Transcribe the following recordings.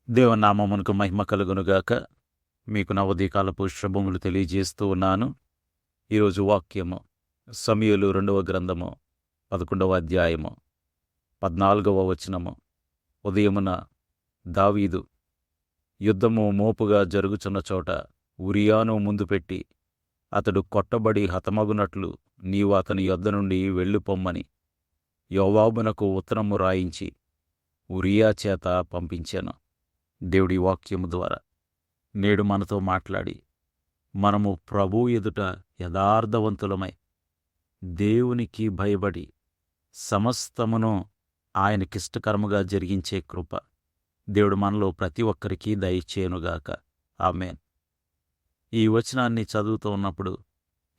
దేవనామమునకు మహిమ కలుగునుగాక. మీకు నా ఉదయకాలపు శుభములు తెలియజేస్తూ ఉన్నాను. ఈరోజు వాక్యము సమూయేలు 2వ గ్రంథము 11వ అధ్యాయము 14వ వచనము. ఉదయమున దావీదు యుద్ధము మోపుగా జరుగుచున్న చోట ఉరియాను ముందు పెట్టి, అతడు కొట్టబడి హతమగునట్లు నీవు అతని యొద్ద నుండి వెళ్ళిపొమ్మని యోవాబునకు ఉత్తరము రాయించి ఉరియా చేత పంపించాను. దేవుడి వాక్యము ద్వారా నేడు మనతో మాట్లాడి, మనము ప్రభువు ఎదుట యథార్థవంతులమై దేవునికి భయపడి సమస్తమును ఆయనకిష్టకరముగా జరిగించే కృప దేవుడు మనలో ప్రతి ఒక్కరికి దయచేయునుగాక. ఆమేన్. ఈ వచనాన్ని చదువుతూ ఉన్నప్పుడు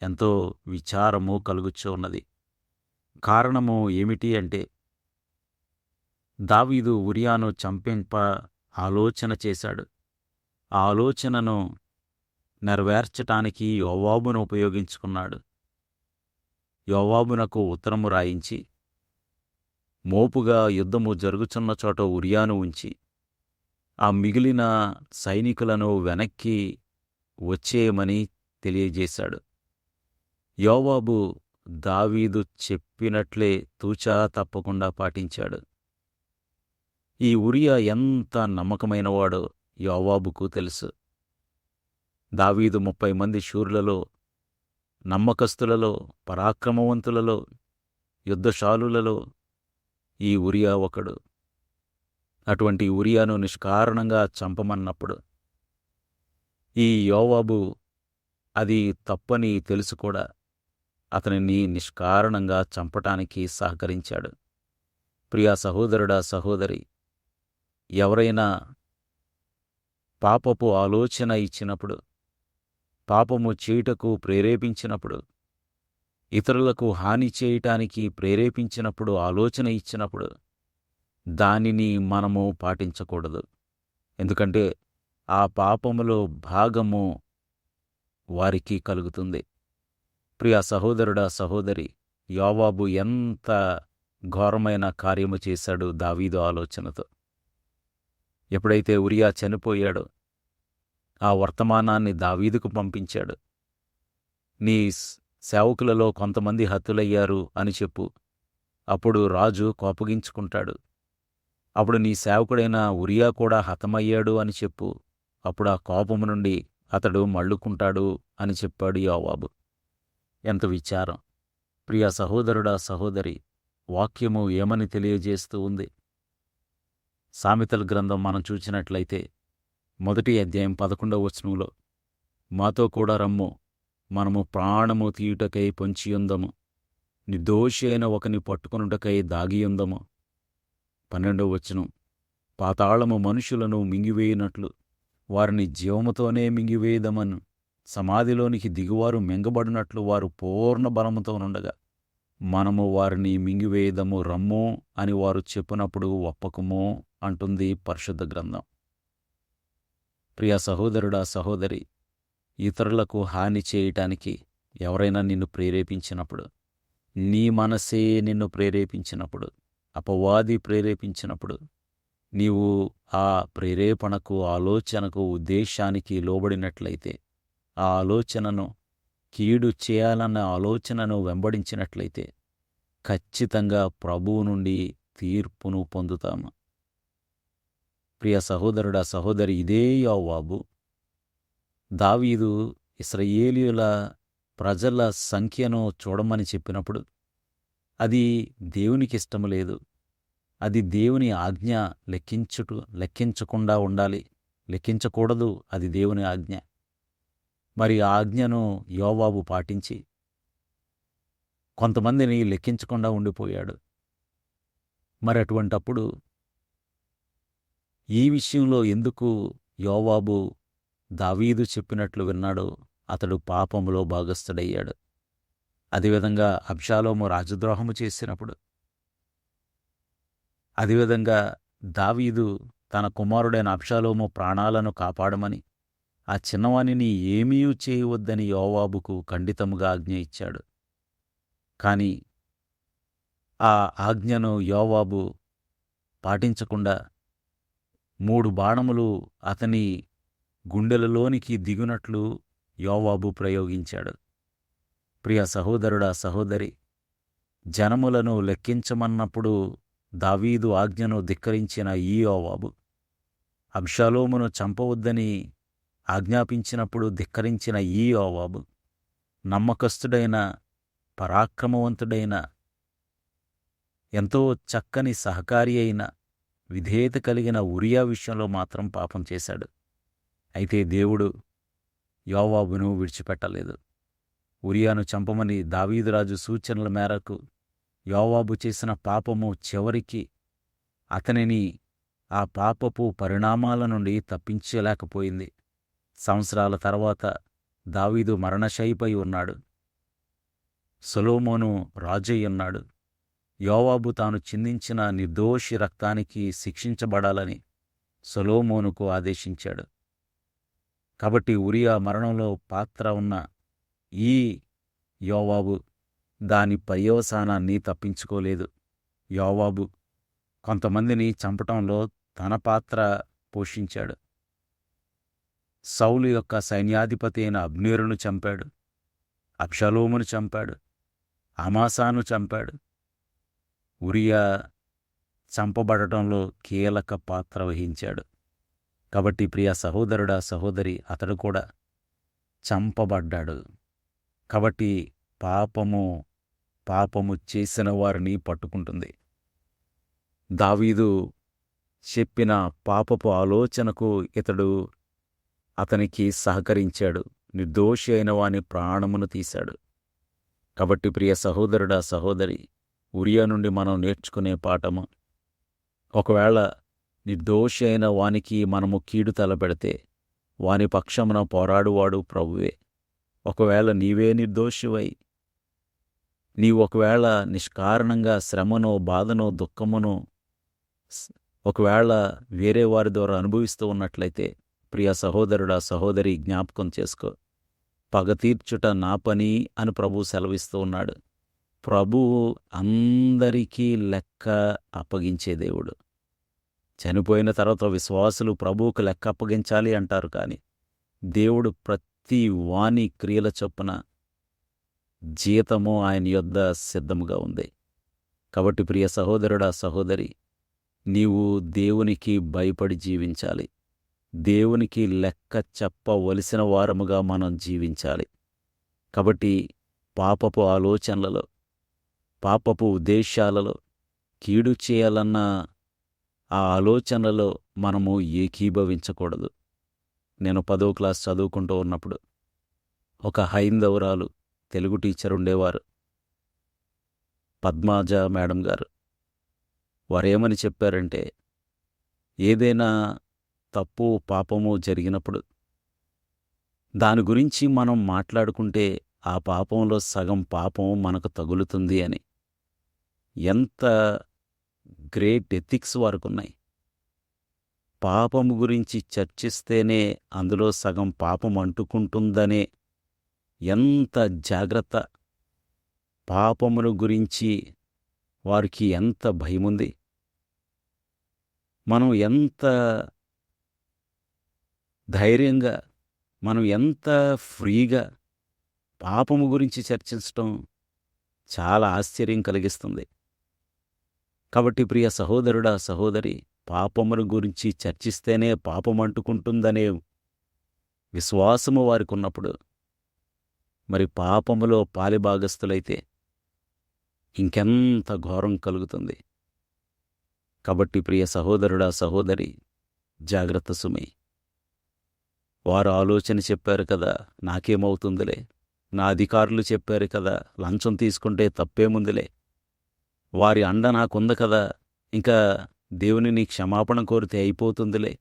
ఎంతో విచారము కలుగుచూ ఉన్నది. కారణము ఏమిటి అంటే, దావీదు ఉరియాను చంపింప ఆలోచన చేశాడు. ఆ ఆలోచనను నెరవేర్చటానికి యోవాబును ఉపయోగించుకున్నాడు. యోవాబునకు ఉత్తరము రాయించి, మోపుగా యుద్ధము జరుగుచున్న చోట ఉరియాను ఉంచి, ఆ మిగిలిన సైనికులను వెనక్కి వచ్చేయమని తెలియజేశాడు. యోవాబు దావీదు చెప్పినట్లే తూచా తప్పకుండా పాటించాడు. ఈ ఉరియా ఎంత నమ్మకమైనవాడో యోవాబుకు తెలుసు. దావీదు 30 మంది శూరులలో, నమ్మకస్తులలో, పరాక్రమవంతులలో, యుద్ధశాలులలో ఈ ఉరియా ఒకడు. అటువంటి ఉరియాను నిష్కారణంగా చంపమన్నప్పుడు ఈ యోవాబు అది తప్పని తెలుసు కూడా అతనిని నిష్కారణంగా చంపటానికి సహకరించాడు. ప్రియా సహోదరుడా, సహోదరి, ఎవరైనా పాపపు ఆలోచన ఇచ్చినప్పుడు, పాపము చేయుటకు ప్రేరేపించినప్పుడు, ఇతరులకు హాని చేయటానికి ప్రేరేపించినప్పుడు, ఆలోచన ఇచ్చినప్పుడు దానిని మనము పాటించకూడదు. ఎందుకంటే ఆ పాపములో భాగము వారికి కలుగుతుంది. ప్రియా సహోదరుడా, సహోదరి, యోవాబు ఎంత ఘోరమైన కార్యము చేశాడు దావీదు ఆలోచనతో. ఎప్పుడైతే ఉరియా చనిపోయాడో ఆ వర్తమానాన్ని దావీదుకు పంపించాడు. నీ సేవకులలో కొంతమంది హతులయ్యారు అని చెప్పు. అప్పుడు రాజు కోపగించుకుంటాడు. అప్పుడు నీ సేవకుడైన ఉరియా కూడా హతమయ్యాడు అని చెప్పు. అప్పుడు ఆ కోపము నుండి అతడు మళ్ళుకుంటాడు అని చెప్పాడు యోవాబు. ఎంత విచారం! ప్రియా సహోదరుడా, సహోదరి, వాక్యము ఏమని తెలియజేస్తూ ఉంది? సామెతల గ్రంథం మనం చూచినట్లయితే 1వ అధ్యాయం 11వ వచనంలో, మాతో కూడా రమ్ము, మనము ప్రాణము తీయుటకై పొంచియుందము, నిర్దోషి అయిన ఒకని పట్టుకొనుటకై దాగియుందము. 12వ వచనం, పాతాళము మనుషులను మింగివేయునట్లు వారిని జీవముతోనే మింగివేయదమను, సమాధిలోనికి దిగువారు మింగబడినట్లు వారు పూర్ణ బలముతోనుండగా మనము వారిని మింగివేయదము రమ్ము అని వారు చెప్పినప్పుడు ఒప్పకము అంటుంది పరిశుద్ధ గ్రంథం. ప్రియా సహోదరుడా, సహోదరి, ఇతరులకు హాని చేయటానికి ఎవరైనా నిన్ను ప్రేరేపించినప్పుడు, నీ మనసే నిన్ను ప్రేరేపించినప్పుడు, అపవాది ప్రేరేపించినప్పుడు, నీవు ఆ ప్రేరేపణకు, ఆలోచనకు, ఉద్దేశానికి లోబడినట్లయితే, ఆ ఆలోచనను, కీడు చేయాలన్న ఆలోచనను వెంబడించినట్లయితే ఖచ్చితంగా ప్రభువు నుండి తీర్పును పొందుతాము. ప్రియ సహోదరుడా, సహోదరి, ఇదే యోవాబు దావీదు ఇశ్రాయేలీయుల ప్రజల సంఖ్యను చూడమని చెప్పినప్పుడు అది దేవునికి ఇష్టము లేదు. అది దేవుని ఆజ్ఞ లెక్కించకుండా ఉండాలి. లెక్కించకూడదు. అది దేవుని ఆజ్ఞ. మరి ఆ ఆజ్ఞను యోవాబు పాటించి కొంతమందిని లెక్కించకుండా ఉండిపోయాడు. మరి అటువంటప్పుడు ఈ విషయంలో ఎందుకు యోవాబు దావీదు చెప్పినట్లు విన్నాడో అతడు పాపములో భాగస్థుడయ్యాడు. అదేవిధంగా అబ్షాలోము రాజద్రోహము చేసినప్పుడు, అదేవిధంగా దావీదు తన కుమారుడైన అబ్షాలోము ప్రాణాలను కాపాడమని, ఆ చిన్నవానిని ఏమీ చేయవద్దని యోవాబుకు ఖండితముగా ఆజ్ఞ ఇచ్చాడు. కాని ఆ ఆజ్ఞను యోవాబు పాటించకుండా 3 బాణములు అతని గుండెలలోనికి దిగునట్లు యోవాబు ప్రయోగించాడు. ప్రియ సహోదరుడా, సహోదరి, జనములను లెక్కించమన్నప్పుడు దావీదు ఆజ్ఞను ధిక్కరించిన ఈ యోవాబు, అబ్షాలోమును చంపవద్దని ఆజ్ఞాపించినప్పుడు ధిక్కరించిన ఈ యోవాబు, నమ్మకస్తుడైన, పరాక్రమవంతుడైన, ఎంతో చక్కని సహకారి అయిన, విధేయత కలిగిన ఉరియా విషయంలో మాత్రం పాపం చేశాడు. అయితే దేవుడు యోవాబును విడిచిపెట్టలేదు. ఉరియాను చంపమని దావీదురాజు సూచనల మేరకు యోవాబు చేసిన పాపము చివరికి అతనిని ఆ పాపపు పరిణామాల నుండి తప్పించలేకపోయింది. సంవత్సరాల తర్వాత దావీదు మరణశయ్యపై ఉన్నాడు. సొలొమోను రాజయ్యున్నాడు. యోవాబు తాను చిందించిన నిర్దోషి రక్తానికి శిక్షించబడాలని సొలొమోనుకు ఆదేశించాడు. కాబట్టి ఉరియా మరణంలో పాత్ర ఉన్న ఈ యోవాబు దాని పర్యవసానాన్ని తప్పించుకోలేదు. యోవాబు కొంతమందిని చంపటంలో తన పాత్ర పోషించాడు. సౌలు యొక్క సైన్యాధిపతి అయిన అబ్నేరును చంపాడు, అబ్షాలోమును చంపాడు, అమాసాను చంపాడు. ఉరియా చంపబడటంలో కీలక పాత్ర వహించాడు. కాబట్టి ప్రియ సహోదరుడా, సహోదరి, అతడు కూడా చంపబడ్డాడు. కాబట్టి పాపము చేసిన వారిని పట్టుకుంటుంది. దావీదు చెప్పిన పాపపు ఆలోచనకు ఇతడు అతనికి సహకరించాడు. నిర్దోషి అయిన వాని ప్రాణమును తీశాడు. కాబట్టి ప్రియ సహోదరుడా, సహోదరి, ఉరియా నుండి మనం నేర్చుకునే పాఠము, ఒకవేళ నిర్దోషి అయిన వానికి మనము కీడు తలపెడితే వాని పక్షమున పోరాడువాడు ప్రభువే. ఒకవేళ నీవే నిర్దోషివై నీవు ఒకవేళ నిష్కారణంగా శ్రమనో, బాధనో, దుఃఖమునో ఒకవేళ వేరే వారి ద్వారా అనుభవిస్తూ ఉన్నట్లయితే ప్రియ సహోదరుడా, సహోదరి, జ్ఞాపకం చేసుకో, పగ తీర్చుట నా పని అని ప్రభువు సెలవిస్తూ ఉన్నాడు. ప్రభువు అందరికీ లెక్క అప్పగించే దేవుడు. చనిపోయిన తర్వాత విశ్వాసులు ప్రభువుకు లెక్క అప్పగించాలి అంటారు. కానీ దేవుడు ప్రతి వాని క్రియల చొప్పున జీతము ఆయన యొద్ద సిద్ధముగా ఉంది. కాబట్టి ప్రియ సహోదరుడా, సహోదరి, నీవు దేవునికి భయపడి జీవించాలి. దేవునికి లెక్క చెప్పవలసిన వారముగా మనం జీవించాలి. కాబట్టి పాపపు ఆలోచనలలో, పాపపు ఉద్దేశాలలో, కీడు చేయాలన్న ఆ ఆలోచనలలో మనము ఏకీభవించకూడదు. నేను 10వ క్లాస్ చదువుకుంటూ ఉన్నప్పుడు ఒక హైందవురాలు తెలుగు టీచర్ ఉండేవారు, పద్మాజ మేడం గారు. వారేమని చెప్పారంటే, ఏదైనా తప్పు, పాపము జరిగినప్పుడు దాని గురించి మనం మాట్లాడుకుంటే ఆ పాపంలో సగం పాపం మనకు తగులుతుంది అని. ఎంత గ్రేట్ ఎథిక్స్ వారికున్నాయి. పాపము గురించి చర్చిస్తేనే అందులో సగం పాపం అంటుకుంటుందనే ఎంత జాగ్రత్త, పాపమును గురించి వారికి ఎంత భయముంది. మనం ఎంత ధైర్యంగా, మనం ఎంత ఫ్రీగా పాపము గురించి చర్చించటం చాలా ఆశ్చర్యం కలిగిస్తుంది. కాబట్టి ప్రియ సహోదరుడా, సహోదరి, పాపమును గురించి చర్చిస్తేనే పాపం అంటుకుంటుందనే విశ్వాసము వారికి ఉన్నప్పుడు మరి పాపములో పాలిభాగస్థులైతే ఇంకెంత ఘోరం కలుగుతుంది. కాబట్టి ప్రియ సహోదరుడా, సహోదరి, జాగ్రత్త సుమి. వారు ఆలోచన చెప్పారు కదా, నాకేమవుతుందిలే. నా అధికారులు చెప్పారు కదా, లంచం తీసుకుంటే తప్పేముందిలే. వారి అండ నాకుంది కదా, ఇంకా దేవునిని క్షమాపణ కోరితే అయిపోతుందిలే.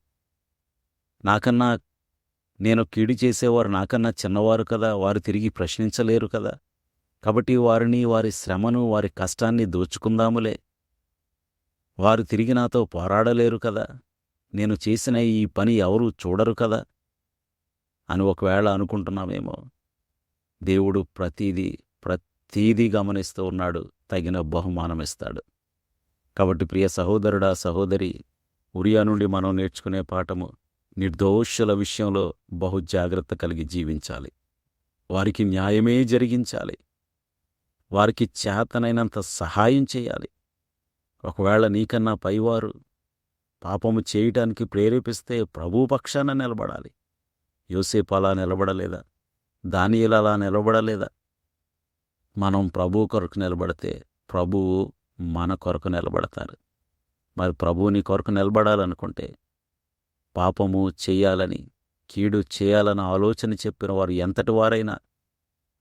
నాకన్నా నేను కీడు చేసేవారు నాకన్నా చిన్నవారు కదా, వారు తిరిగి ప్రశ్నించలేరు కదా. కాబట్టి వారిని, వారి శ్రమను, వారి కష్టాన్ని దోచుకుందాములే. వారు తిరిగి నాతో పోరాడలేరు కదా, నేను చేసిన ఈ పని ఎవరూ చూడరు కదా అని ఒకవేళ అనుకుంటున్నామేమో. దేవుడు ప్రతీదీ గమనిస్తూ ఉన్నాడు, తగిన బహుమానమిస్తాడు. కాబట్టి ప్రియ సహోదరుడా, సహోదరి, ఉరియా నుండి మనం నేర్చుకునే పాఠము, నిర్దోషుల విషయంలో బహు జాగ్రత్త కలిగి జీవించాలి. వారికి న్యాయమే జరిగించాలి. వారికి చేతనైనంత సహాయం చేయాలి. ఒకవేళ నీకన్నా పైవారు పాపము చేయటానికి ప్రేరేపిస్తే ప్రభువు పక్షాన నిలబడాలి. యోసేపు అలా నిలబడలేదా? దానియేలు అలా నిలబడలేదా? మనం ప్రభువు కొరకు నిలబడితే ప్రభువు మన కొరకు నిలబడతారు. మరి ప్రభువు నీ కొరకు నిలబడాలనుకుంటే పాపము చేయాలని, కీడు చేయాలని ఆలోచన చెప్పిన వారు ఎంతటి వారైనా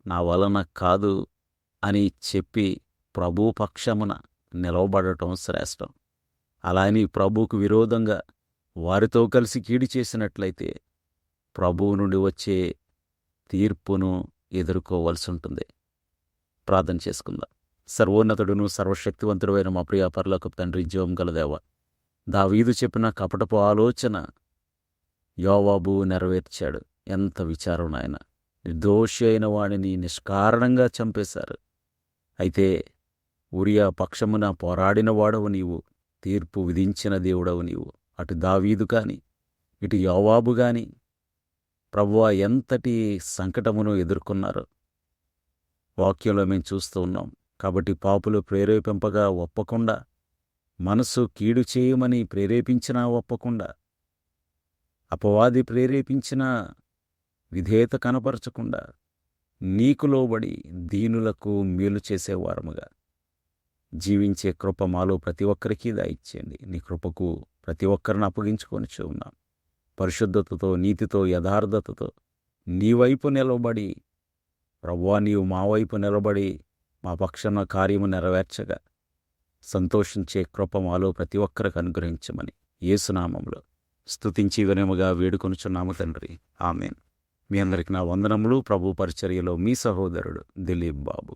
నా వలన కాదు అని చెప్పి ప్రభువు పక్షమున నిలవబడటం శ్రేష్టం. అలా అని ప్రభువుకు విరోధంగా వారితో కలిసి కీడు చేసినట్లయితే ప్రభువు నుండి వచ్చే తీర్పును ఎదుర్కోవలసి ఉంటుంది. ప్రార్థన చేసుకుందాం. సర్వోన్నతుడును సర్వశక్తివంతుడైన మా ప్రియ పరలోకపు తండ్రి, జీవం గల దేవా, దావీదు చెప్పిన కపటపు ఆలోచన యోవాబు నెరవేర్చాడు. ఎంత విచారం నాయన! నిర్దోషి అయిన వాడిని నిష్కారణంగా చంపేశారు. అయితే ఉరియా పక్షమున పోరాడిన వాడవు నీవు, తీర్పు విధించిన దేవుడవు నీవు. అటు దావీదు కాని ఇటు యోవాబు గాని ప్రభువా ఎంతటి సంకటమును ఎదుర్కొన్నారు వాక్యంలో మేము చూస్తూ ఉన్నాం. కాబట్టి పాపులు ప్రేరేపింపగా ఒప్పకుండా, మనసు కీడు చేయమని ప్రేరేపించినా ఒప్పకుండా, అపవాది ప్రేరేపించినా విధేయత కనపరచకుండా, నీకు లోబడి దీనులకు మేలు చేసేవారముగా జీవించే కృప మాలో ప్రతి ఒక్కరికి దయచేయండి. నీ కృపకు ప్రతి ఒక్కరిని అప్పగించుకొని ఉన్నాం. పరిశుద్ధతతో, నీతితో, యథార్థతతో నీ వైపు నిలబడి, ప్రభువా నీవు మా వైపు నిలబడి మా పక్షాన కార్యము నెరవేర్చగా సంతోషించే కృప మాలో ప్రతి ఒక్కరికి అనుగ్రహించమని యేసునామములో స్తుతించి వినయముగా వేడుకొనుచున్నాము తండ్రి. ఆమేన్. మీ అందరికి నా వందనములు. ప్రభు పరిచర్యలో మీ సహోదరుడు దిలీప్ బాబు.